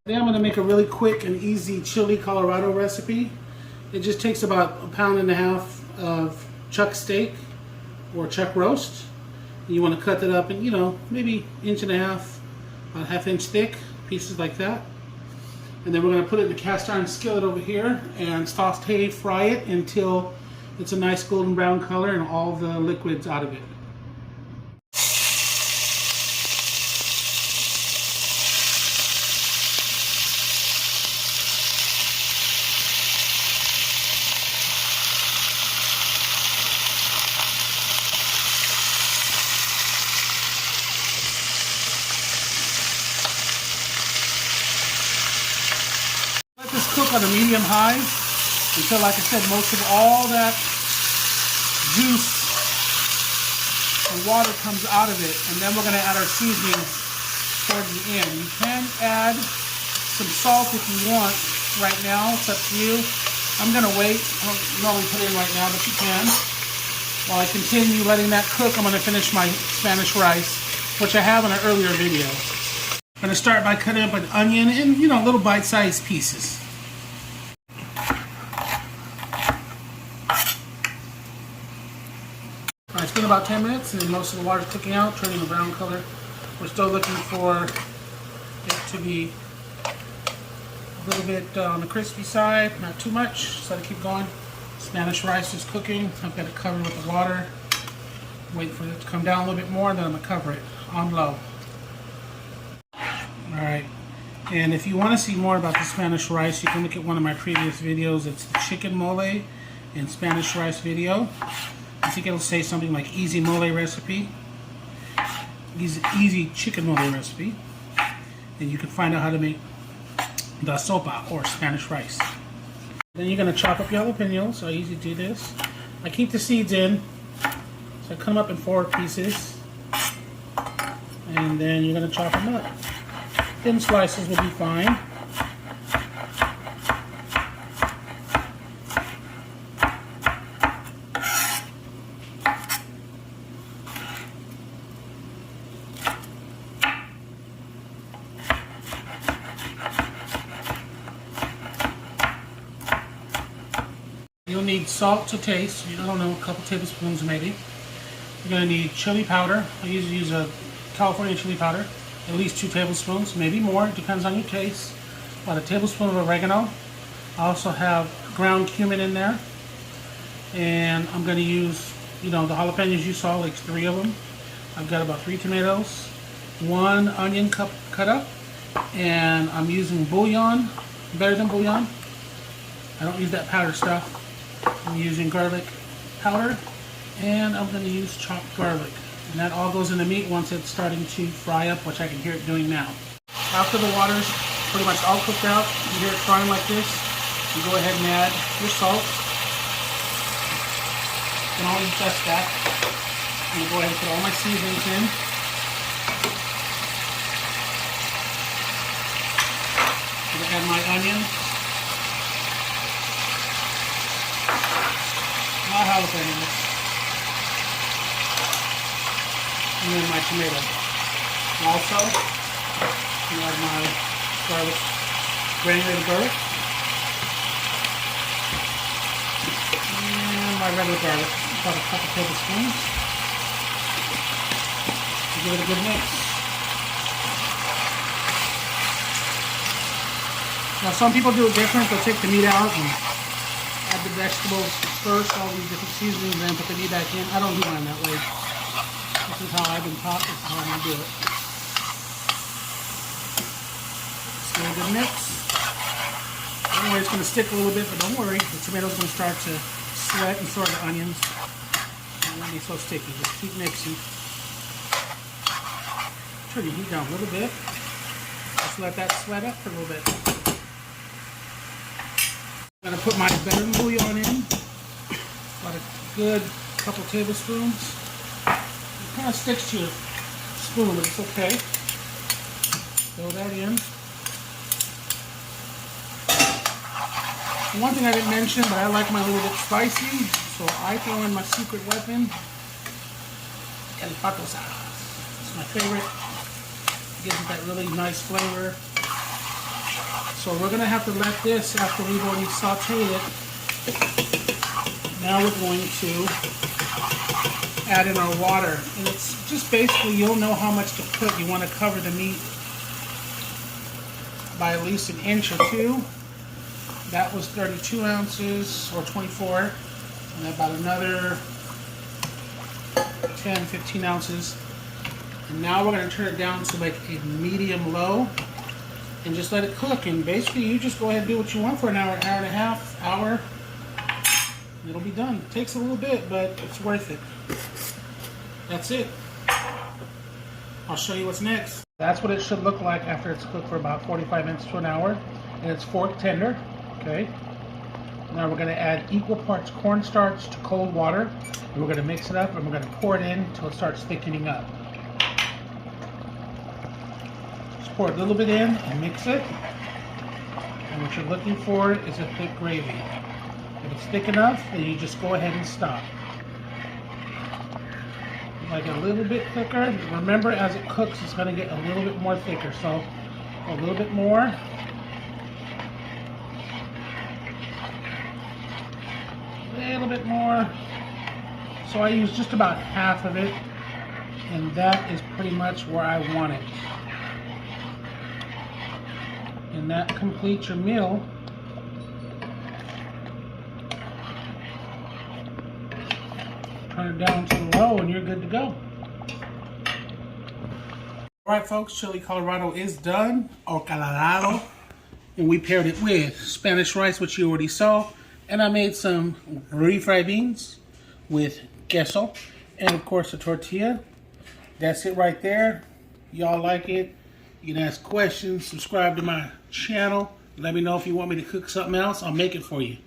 Today I'm going to make a really quick and easy Chile Colorado recipe. It just takes about 1.5 pounds of chuck steak or chuck roast. You want to cut that up in, maybe 1.5 inches, about 1/2 inch thick, pieces like that. And then we're going to put it in a cast iron skillet over here and saute, fry it until it's a nice golden brown color and all the liquids out of it. Let this cook on a medium high until, like I said, most of all that juice and water comes out of it, and then we're going to add our seasoning towards the end. You can add some salt if you want right now. It's up to you. I'm going to wait. I don't normally put it in right now, but you can. While I continue letting that cook, I'm going to finish my Spanish rice, which I have in an earlier video. I'm going to start by cutting up an onion in, little bite-sized pieces. It's been about 10 minutes and most of the water's cooking out, turning a brown color. We're still looking for it to be a little bit on the crispy side, not too much, so I keep going. Spanish rice is cooking. I've got it covered with the water. Wait for it to come down a little bit more, and then I'm going to cover it on low. Alright, and if you want to see more about the Spanish rice, you can look at one of my previous videos. It's the chicken mole and Spanish rice video. I think it'll say something like easy mole recipe, easy chicken mole recipe, and you can find out how to make the sopa or Spanish rice. Then you're going to chop up your jalapenos. I usually do this. I keep the seeds in, so I cut them up in 4 pieces, and then you're going to chop them up. Thin slices will be fine. You'll need salt to taste. I don't know, a couple tablespoons maybe. You're going to need chili powder. I usually use a California chili powder. At least 2 tablespoons, maybe more. It depends on your taste. About 1 tablespoon of oregano. I also have ground cumin in there. And I'm going to use, the jalapenos you saw, like 3 of them. I've got about 3 tomatoes. 1 onion cut up. And I'm using bouillon, better than bouillon. I don't use that powder stuff. I'm using garlic powder, and I'm going to use chopped garlic. And that all goes in the meat once it's starting to fry up, which I can hear it doing now. After the water's pretty much all cooked out, you hear it frying like this, you go ahead and add your salt. And I'll adjust that. I'm going to go ahead and put all my seasonings in. I'm going to add my onion. My jalapenos, and then my tomato. Also, I add my garlic, granulated garlic, and my regular garlic, about a couple tablespoons. Give it a good mix. Now, some people do it different. They'll take the meat out and add the vegetables first, all these different seasonings, and then put the meat back in. I don't do mine that way. This is how I've been taught. This is how I'm going to do it. Just give it a good mix. Don't worry, it's going to stick a little bit, but don't worry. The tomato's going to start to sweat, and so are the onions. It won't be so sticky. Just keep mixing. Turn your heat down a little bit. Just let that sweat up for a little bit. I'm going to put my better bouillon in. About a good couple tablespoons. It kind of sticks to your spoon, but it's okay. Throw that in. One thing I didn't mention, but I like mine a little bit spicy, so I throw in my secret weapon, El Pato sauce. It's my favorite. It gives it that really nice flavor. So we're gonna have to let this, after we've already sauteed it, now we're going to add in our water. And it's just basically, you'll know how much to put. You want to cover the meat by at least an inch or two. That was 32 ounces or 24. And about another 10, 15 ounces. And now we're going to turn it down to like a medium low and just let it cook. And basically you just go ahead and do what you want for an hour, hour and a half, hour. It'll be done. It takes a little bit, but it's worth it. That's it. I'll show you what's next. That's what it should look like after it's cooked for about 45 minutes to an hour. And it's fork tender. Okay. Now we're going to add equal parts cornstarch to cold water. And we're going to mix it up and we're going to pour it in until it starts thickening up. Just pour a little bit in and mix it. And what you're looking for is a thick gravy. If it's thick enough, then you just go ahead and stop. Like a little bit thicker. Remember, as it cooks, it's going to get a little bit more thicker. So a little bit more. A little bit more. So I use just about half of it. And that is pretty much where I want it. And that completes your meal. Turn it down to low and you're good to go. Alright folks, Chile Colorado is done, or Colorado. And we paired it with Spanish rice, which you already saw. And I made some refried beans with queso. And of course a tortilla. That's it right there. Y'all like it? You can ask questions, subscribe to my channel. Let me know if you want me to cook something else. I'll make it for you.